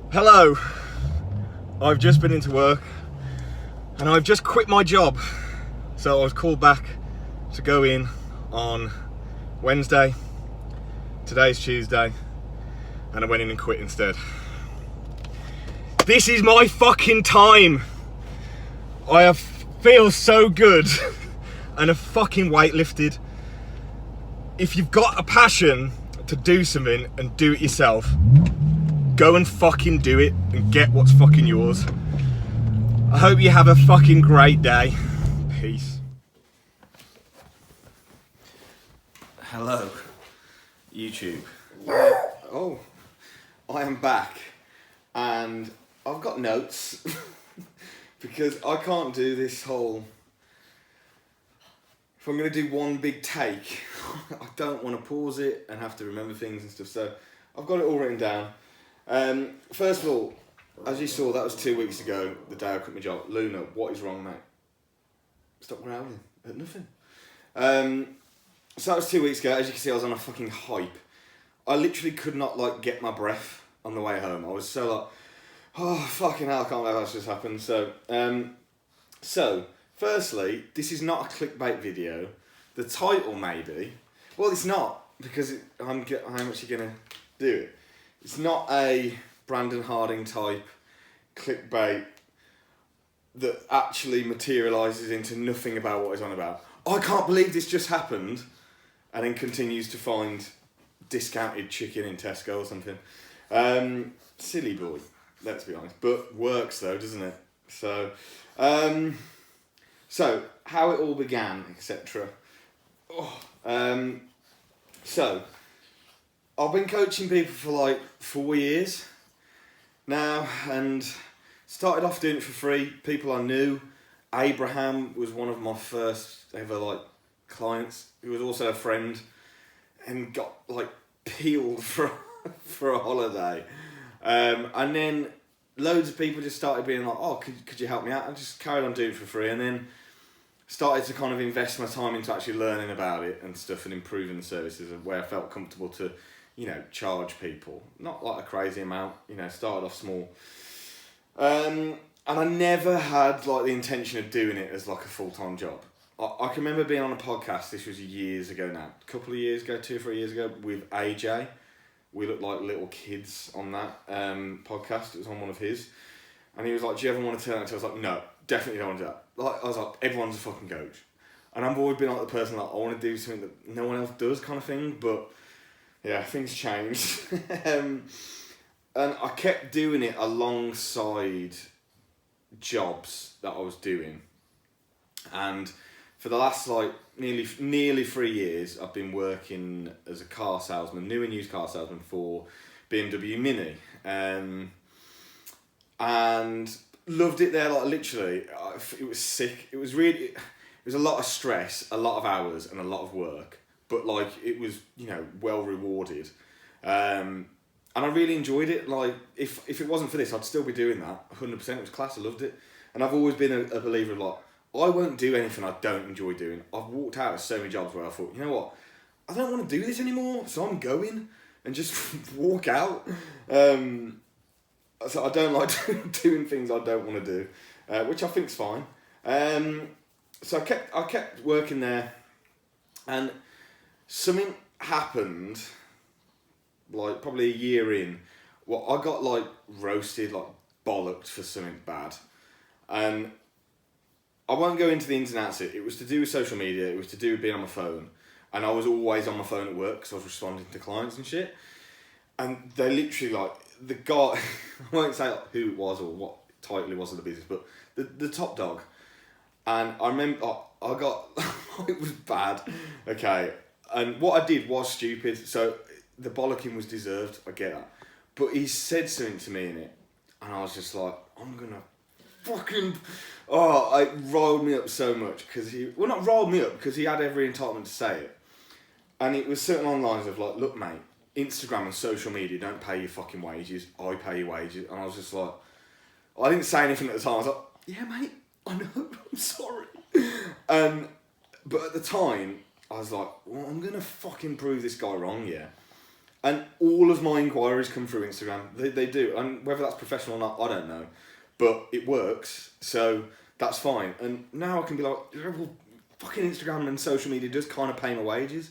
Hello, I've just been into work and I've just quit my job. So I was called back to go in on Wednesday. Today's Tuesday and I went in and quit instead. This is my fucking time. Feel so good and have fucking weightlifted. If you've got a passion to do something and do it yourself, go and fucking do it and get what's fucking yours. I hope you have a fucking great day. Peace. Hello, YouTube. Oh, I am back and I've got notes because I can't do this whole... If I'm going to do one big take, I don't want to pause it and have to remember things and stuff, so I've got it all written down. First of all, as you saw, that was 2 weeks ago, the day I quit my job. Luna, what is wrong, mate? Stop growling at nothing. So that was 2 weeks ago. As you can see, I was on a fucking hype. I literally could not get my breath on the way home. I was so oh fucking hell, I can't believe that's just happened. So firstly, this is not a clickbait video. The title maybe. Well, it's not because I'm actually gonna do it. It's not a Brandon Harding type clickbait that actually materialises into nothing about what he's on about. I can't believe this just happened, and then continues to find discounted chicken in Tesco or something. Silly boy, let's be honest, but works though, doesn't it? So how it all began, etc. So I've been coaching people for 4 years now, and started off doing it for free. People I knew. Abraham was one of my first ever clients. He was also a friend, and got peeled for a holiday. And then loads of people just started being like, "Oh, could you help me out?" I just carried on doing it for free, and then started to kind of invest my time into actually learning about it and stuff, and improving the services where I felt comfortable to, charge people. Not a crazy amount, started off small. And I never had the intention of doing it as a full-time job. I can remember being on a podcast, this was years ago now, a couple of years ago, 2 or 3 years ago, with AJ. We looked like little kids on that podcast. It was on one of his. And he was like, "Do you ever want to turn that?" I was like, "No, definitely don't want to do that." I was like, everyone's a fucking coach. And I've always been the person I want to do something that no one else does kind of thing. But yeah, things changed. And I kept doing it alongside jobs that I was doing. And for the last nearly 3 years, I've been working as a car salesman, new and used car salesman for BMW Mini. And loved it there, literally. It was sick. It was a lot of stress, a lot of hours, and a lot of work. But it was, well rewarded. And I really enjoyed it. If it wasn't for this, I'd still be doing that. 100%. It was class. I loved it. And I've always been a believer of I won't do anything I don't enjoy doing. I've walked out of so many jobs where I thought, you know what, I don't want to do this anymore, so I'm going, and just walk out. So I don't like doing things I don't want to do, which I think's fine. So I kept working there, and something happened, probably a year in. I got roasted, bollocked for something bad, and I won't go into the ins and outs of it. It was to do with social media. It was to do with being on my phone. And I was always on my phone at work because I was responding to clients and shit. And they literally, the guy, I won't say who it was or what title it was of the business, but the top dog. And I remember, I got, it was bad, okay. And what I did was stupid. So the bollocking was deserved, I get that. But he said something to me in it. And I was just like, I'm going to fucking... Oh, it rolled me up so much because not rolled me up because he had every entitlement to say it. And it was certain on lines of look mate, Instagram and social media don't pay your fucking wages, I pay your wages. And I was just I didn't say anything at the time. I was like, yeah mate, I know, I'm sorry. But at the time, I was like, well, I'm going to fucking prove this guy wrong, yeah. And all of my inquiries come through Instagram. They do. And whether that's professional or not, I don't know. But it works, so that's fine. And now I can be like, well, fucking Instagram and social media does kind of pay my wages.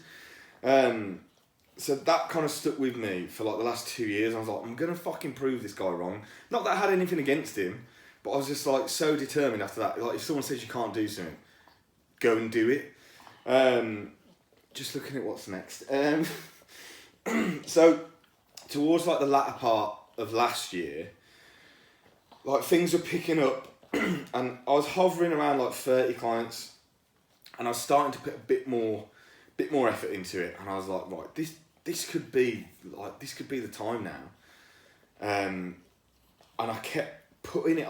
So that kind of stuck with me for like the last 2 years. I was like, I'm going to fucking prove this guy wrong. Not that I had anything against him, but I was just like so determined after that. Like if someone says you can't do something, go and do it. Just looking at what's next. So towards like the latter part of last year, like things were picking up and I was hovering around like 30 clients and I was starting to put a bit more effort into it, and I was like, right, this could be the time now. And I kept putting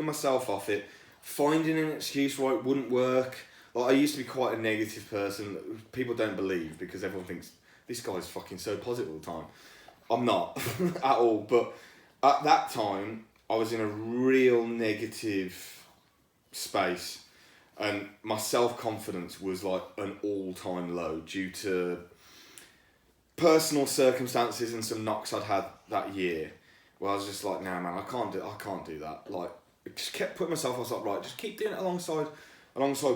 myself off it, finding an excuse why it wouldn't work. Like I used to be quite a negative person that people don't believe because everyone thinks this guy's fucking so positive all the time. I'm not at all, but at that time I was in a real negative space and my self-confidence was like an all-time low due to personal circumstances and some knocks I'd had that year where I was just like, nah man, I can't do that. Like I just kept putting myself, I was like, right, just keep doing it alongside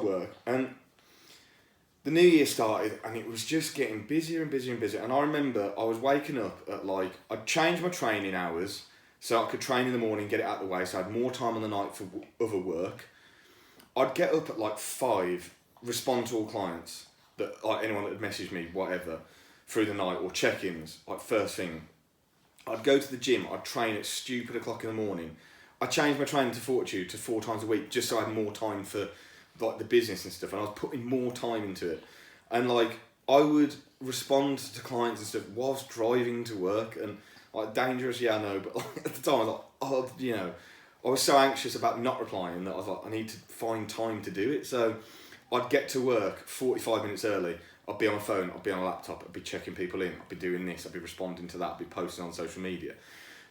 work. And the new year started and it was just getting busier and busier and busier. And I remember I was waking up at like, I'd changed my training hours so I could train in the morning, get it out of the way, so I had more time on the night for other work. I'd get up at like 5, respond to all clients, that like anyone that had messaged me, whatever, through the night, or check-ins, like first thing. I'd go to the gym, I'd train at stupid o'clock in the morning. I changed my training to Fortitude to 4 times a week just so I had more time for like the business and stuff, and I was putting more time into it. And like I would respond to clients and stuff whilst driving to work, and like dangerous, yeah I know, but like, at the time I was like, oh, you know, I was so anxious about not replying that I was like, I need to find time to do it. So I'd get to work 45 minutes early, I'd be on my phone, I'd be on a laptop, I'd be checking people in, I'd be doing this, I'd be responding to that, I'd be posting on social media.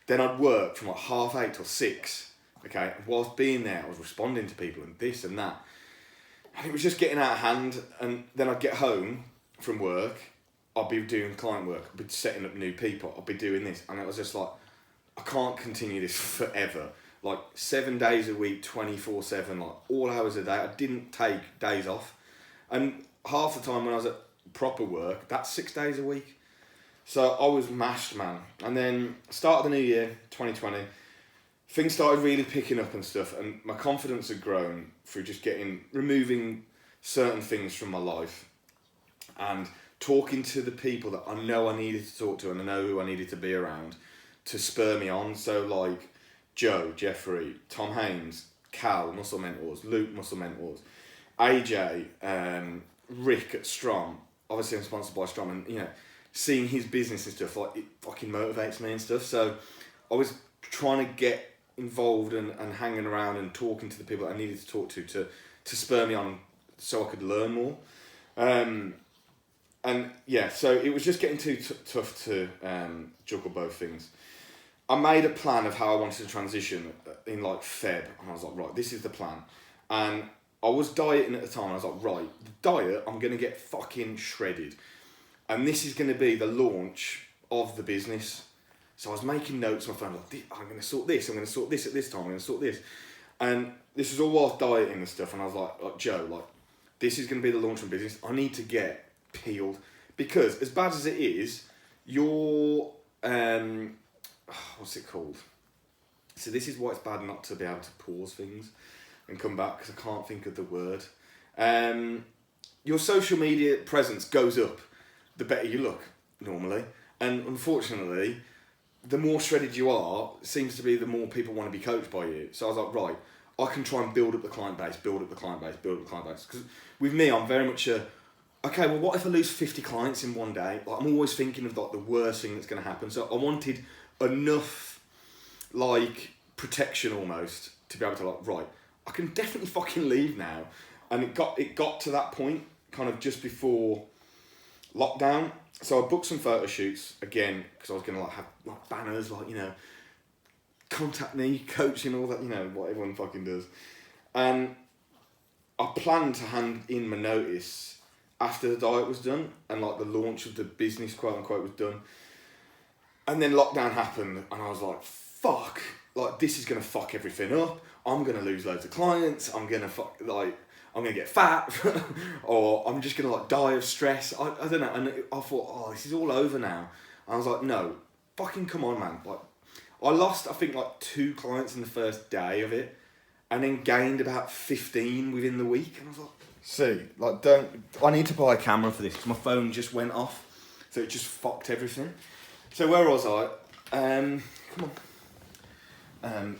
Then I'd work from like 8:30 till 6, okay? Whilst being there, I was responding to people and this and that. And it was just getting out of hand. And then I'd get home from work, I'd be doing client work, I'd be setting up new people, I'd be doing this. And it was just like, I can't continue this forever. Like 7 days a week, 24/7, like all hours a day. I didn't take days off. And half the time when I was at proper work, that's 6 days a week. So I was mashed, man. And then start of the new year, 2020, things started really picking up and stuff, and my confidence had grown through just removing certain things from my life and talking to the people that I know I needed to talk to and I know who I needed to be around to spur me on. So like Joe, Jeffrey, Tom Haynes, Cal, Muscle Mentors, Luke, Muscle Mentors, AJ, Rick at Strom. Obviously I'm sponsored by Strom, and you know, seeing his business and stuff, like it fucking motivates me and stuff. So I was trying to get involved and hanging around and talking to the people that I needed to talk to spur me on so I could learn more. And yeah, so it was just getting too tough to juggle both things. I made a plan of how I wanted to transition in like Feb, and I was like, right, this is the plan. And I was dieting at the time, and I was like, right, the diet, I'm going to get fucking shredded. And this is going to be the launch of the business. So I was making notes on my phone, like, I'm going to sort this, I'm going to sort this at this time, I'm going to sort this. And this was all whilst dieting and stuff, and I was like, Joe, like, this is going to be the launch of the business. I need to get peeled. Because as bad as it is, your, what's it called? So this is why it's bad not to be able to pause things and come back, because I can't think of the word. Your social media presence goes up the better you look, normally. And unfortunately, the more shredded you are, it seems to be the more people want to be coached by you. So I was like, right, I can try and build up the client base. Because with me, I'm very much okay, well, what if I lose 50 clients in one day? Like, I'm always thinking of like the worst thing that's going to happen. So I wanted enough like protection almost to be able to like, right, I can definitely fucking leave now. And it got to that point kind of just before lockdown. So I booked some photo shoots again because I was going to like have like banners, like, you know, contact me, coaching, all that, you know, what everyone fucking does. And I planned to hand in my notice after the diet was done and like the launch of the business, quote unquote, was done. And then lockdown happened, and I was like, fuck, like, this is going to fuck everything up. I'm going to lose loads of clients. I'm going to get fat, or I'm just going to, like, die of stress. I don't know. And I thought, oh, this is all over now. And I was like, no, fucking come on, man. Like, I lost, I think, like, 2 clients in the first day of it, and then gained about 15 within the week. And I was like, see, like, I need to buy a camera for this, because my phone just went off. So it just fucked everything. So where was I? Come on.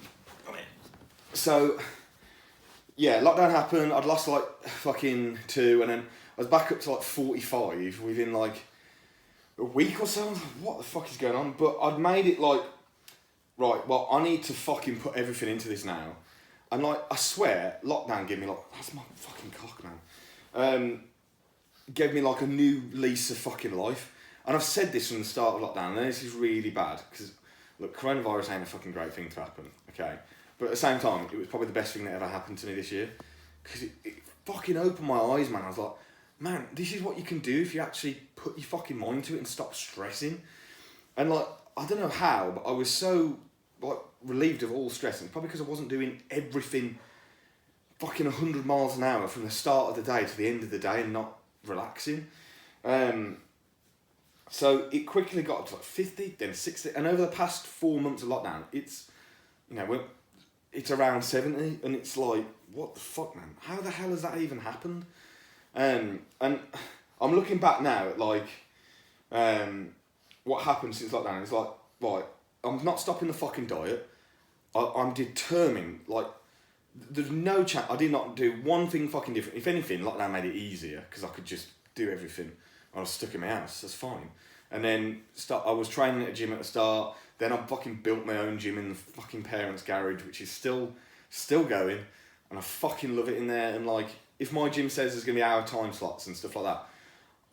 So, yeah, lockdown happened. I'd lost like fucking 2, and then I was back up to like 45 within like a week or so. I was like, what the fuck is going on? But I'd made it like, right, well, I need to fucking put everything into this now. And like, I swear, lockdown gave me like, that's my fucking cock, man. Gave me like a new lease of fucking life. And I've said this from the start of lockdown, and this is really bad, because, look, coronavirus ain't a fucking great thing to happen, okay? But at the same time, it was probably the best thing that ever happened to me this year, because it fucking opened my eyes, man. I was like, man, this is what you can do if you actually put your fucking mind to it and stop stressing. And, like, I don't know how, but I was so, like, relieved of all stress, and probably because I wasn't doing everything fucking 100 miles an hour from the start of the day to the end of the day and not relaxing. So it quickly got up to like 50, then 60, and over the past 4 months of lockdown, it's, you know, it's around 70, and it's like, what the fuck, man? How the hell has that even happened? And I'm looking back now at like, what happened since lockdown. It's like, right, I'm not stopping the fucking diet. I'm determined, like, there's no chance. I did not do one thing fucking different. If anything, lockdown made it easier, because I could just do everything. I was stuck in my house, that's fine. And then I was training at a gym at the start, then I fucking built my own gym in the fucking parents' garage, which is still going, and I fucking love it in there. And like, if my gym says there's going to be hour time slots and stuff like that,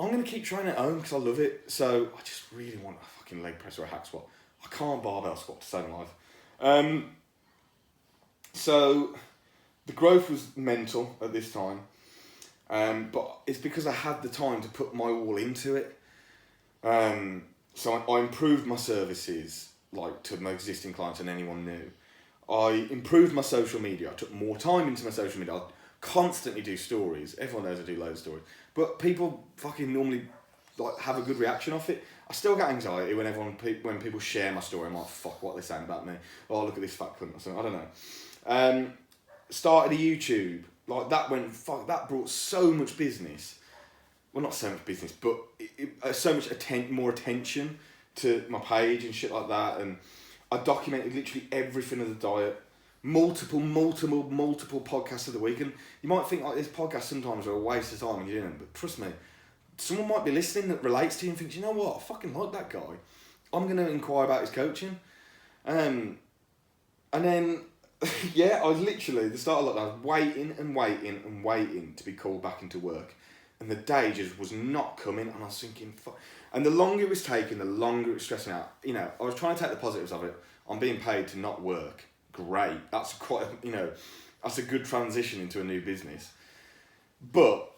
I'm going to keep training at home because I love it. So I just really want a fucking leg press or a hack squat. I can't barbell squat to save my life. So the growth was mental at this time. But it's because I had the time to put my all into it. So I improved my services, like, to my existing clients and anyone new. I improved my social media. I took more time into my social media. I constantly do stories. Everyone knows I do loads of stories. But people fucking normally like have a good reaction off it. I still get anxiety when people share my story. I'm like, fuck, what are they saying about me? Oh, look at this fat cunt or something. I don't know. Started a YouTube. Like, that brought so much business. Well, not so much business, but so much more attention to my page and shit like that. And I documented literally everything of the diet. Multiple podcasts of the week. And you might think, like, this podcast sometimes are a waste of time when you're doing them, but trust me, someone might be listening that relates to you and thinks, you know what, I fucking like that guy. I'm going to inquire about his coaching. And then, yeah, I was literally, the start of lockdown, I was waiting to be called back into work. And the day just was not coming, and I was thinking, fuck. And the longer it was taking, the longer it was stressing out. You know, I was trying to take the positives of it. I'm being paid to not work. Great. That's quite, that's a good transition into a new business. But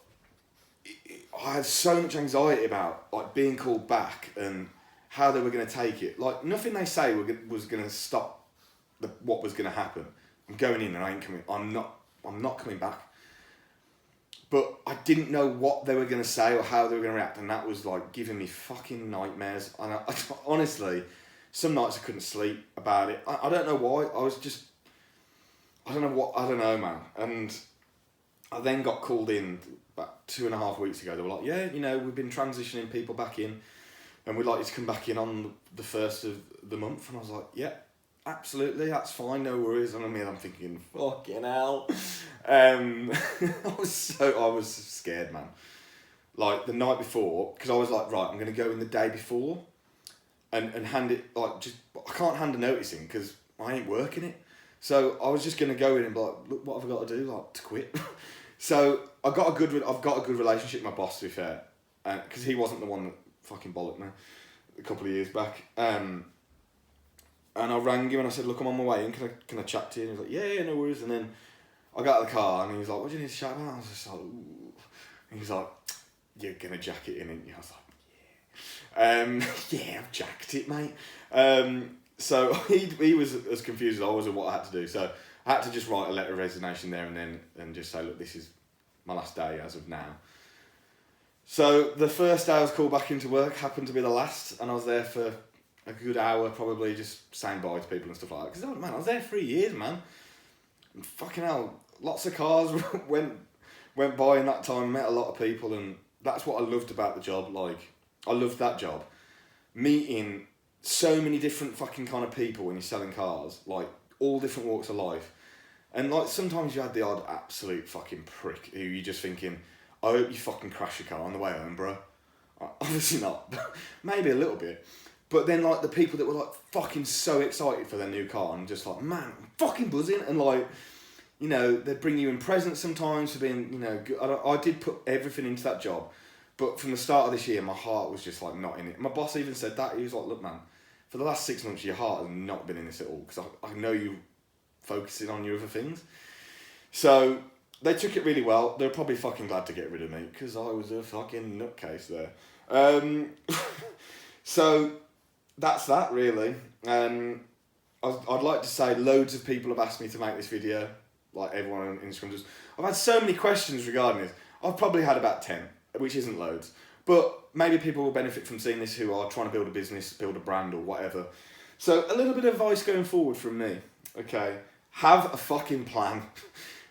I had so much anxiety about, like, being called back and how they were going to take it. Like, nothing they say was going to stop what was going to happen. I'm going in and I'm not coming back. But I didn't know what they were going to say or how they were going to react, and that was like giving me fucking nightmares. And I honestly, some nights I couldn't sleep about it. I don't know why. I don't know, man. And I then got called in about 2.5 weeks ago. They were like, yeah, we've been transitioning people back in, and we'd like you to come back in on the 1st of the month. And I was like, yeah, absolutely, that's fine, no worries. And I'm thinking, fucking hell. I was scared, man. Like, the night before, because I was like, right, I'm going to go in the day before and hand it, like, I can't hand a notice in because I ain't working it. So I was just going to go in and be like, look, what have I got to do, like, to quit? So I've got a good relationship with my boss, to be fair, because he wasn't the one that fucking bollocked me a couple of years back. And I rang him and I said, look, I'm on my way in, can I chat to you? And he was like, yeah, no worries. And then I got out of the car and he was like, what do you need to chat about? I was just like, ooh. And he was like, you're going to jack it in, ain't you? I was Yeah, I've jacked it, mate. So he was as confused as I was at what I had to do. So I had to just write a letter of resignation there and then and just say, look, this is my last day as of now. So the first day I was called back into work happened to be the last, and I was there for a good hour, probably just saying bye to people and stuff like that. Because, man, I was there 3 years, man. And fucking hell, lots of cars went by in that time, met a lot of people, and that's what I loved about the job. Like, I loved that job. Meeting so many different fucking kind of people when you're selling cars, like, all different walks of life. And, like, sometimes you had the odd absolute fucking prick who you're just thinking, I hope you fucking crash your car on the way home, bro. Obviously not. Maybe a little bit. But then, like, the people that were, like, fucking so excited for their new car and just like, man, I'm fucking buzzing. And, like, you know, they'd bring you in presents sometimes for being, you know, good. I did put everything into that job. But from the start of this year, my heart was just, like, not in it. My boss even said that. He was like, look, man, for the last 6 months, your heart has not been in this at all. Because I know you're focusing on your other things. So they took it really well. They're probably fucking glad to get rid of me. Because I was a fucking nutcase there. So that's that, really. I'd like to say loads of people have asked me to make this video. Like everyone on Instagram does. I've had so many questions regarding this. I've probably had about 10. Which isn't loads. But maybe people will benefit from seeing this who are trying to build a business, build a brand or whatever. So a little bit of advice going forward from me. Okay. Have a fucking plan.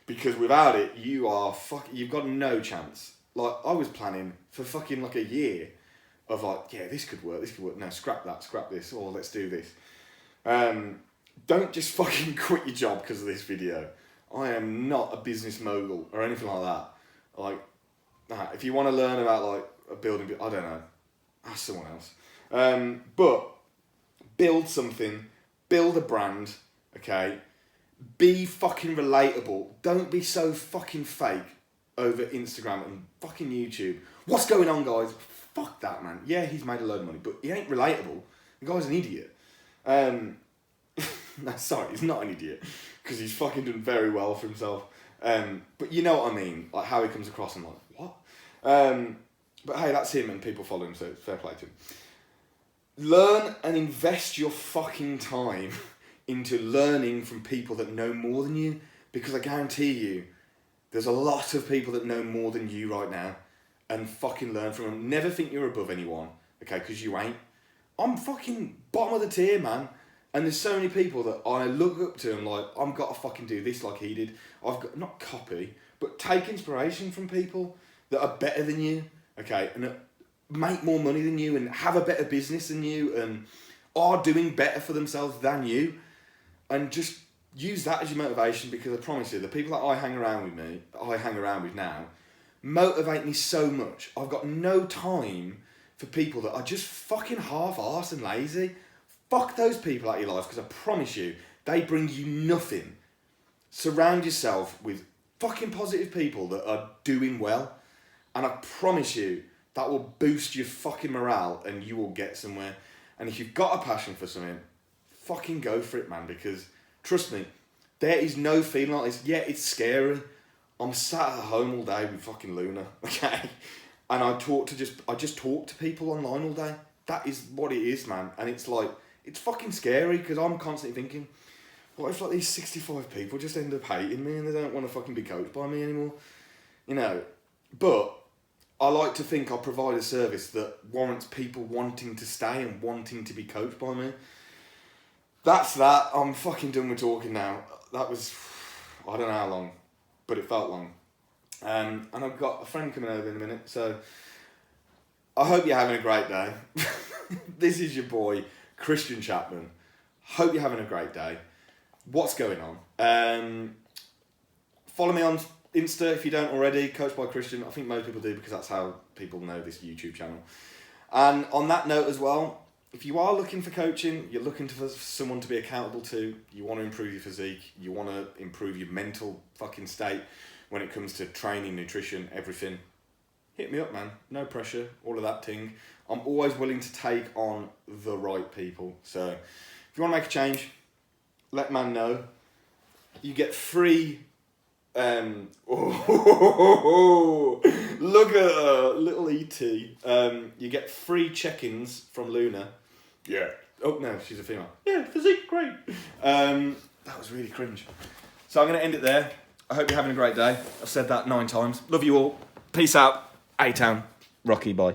Because without it, you've got no chance. Like, I was planning for fucking like a year of like, yeah, this could work. No, scrap that, scrap this, or let's do this. Don't just fucking quit your job because of this video. I am not a business mogul or anything like that. Like, if you want to learn about like a building, I don't know, ask someone else. But build something, build a brand, okay? Be fucking relatable. Don't be so fucking fake over Instagram and fucking YouTube. What's going on, guys? Fuck that, man. Yeah, he's made a load of money, but he ain't relatable. The guy's an idiot. No, sorry, he's not an idiot because he's fucking done very well for himself. But you know what I mean, like how he comes across. I'm like, what? But hey, that's him and people follow him, so fair play to him. Learn and invest your fucking time into learning from people that know more than you, because I guarantee you, there's a lot of people that know more than you right now, and fucking learn from them. Never think you're above anyone, okay, because you ain't. I'm fucking bottom of the tier, man. And there's so many people that I look up to and like, I've got to fucking do this like he did. I've got, not copy, but take inspiration from people that are better than you, okay, and that make more money than you and have a better business than you and are doing better for themselves than you. And just use that as your motivation, because I promise you, the people that I hang around with now, motivate me so much. I've got no time for people that are just fucking half-arsed and lazy. Fuck those people out of your life, because I promise you, they bring you nothing. Surround yourself with fucking positive people that are doing well, and I promise you, that will boost your fucking morale and you will get somewhere. And if you've got a passion for something, fucking go for it, man, because trust me, there is no feeling like this. Yeah, it's scary. I'm sat at home all day with fucking Luna, okay? And I just talk to people online all day. That is what it is, man. And it's like, it's fucking scary, because I'm constantly thinking, what if like these 65 people just end up hating me and they don't want to fucking be coached by me anymore? You know, but I like to think I provide a service that warrants people wanting to stay and wanting to be coached by me. That's that. I'm fucking done with talking now. That was, I don't know how long, but it felt long. And I've got a friend coming over in a minute, so I hope you're having a great day. This is your boy, Christian Chapman. Hope you're having a great day. What's going on? Follow me on Insta if you don't already, Coached by Christian. I think most people do, because that's how people know this YouTube channel. And on that note as well, if you are looking for coaching, you're looking for someone to be accountable to, you want to improve your physique, you want to improve your mental fucking state when it comes to training, nutrition, everything, hit me up, man. No pressure, all of that ting. I'm always willing to take on the right people. So if you want to make a change, let man know. You get free Look at her, little ET. You get free check-ins from Luna. Yeah. Oh, no, she's a female. Yeah, physique, great. That was really cringe. So I'm going to end it there. I hope you're having a great day. I've said that 9 times. Love you all. Peace out. A-Town. Rocky, bye.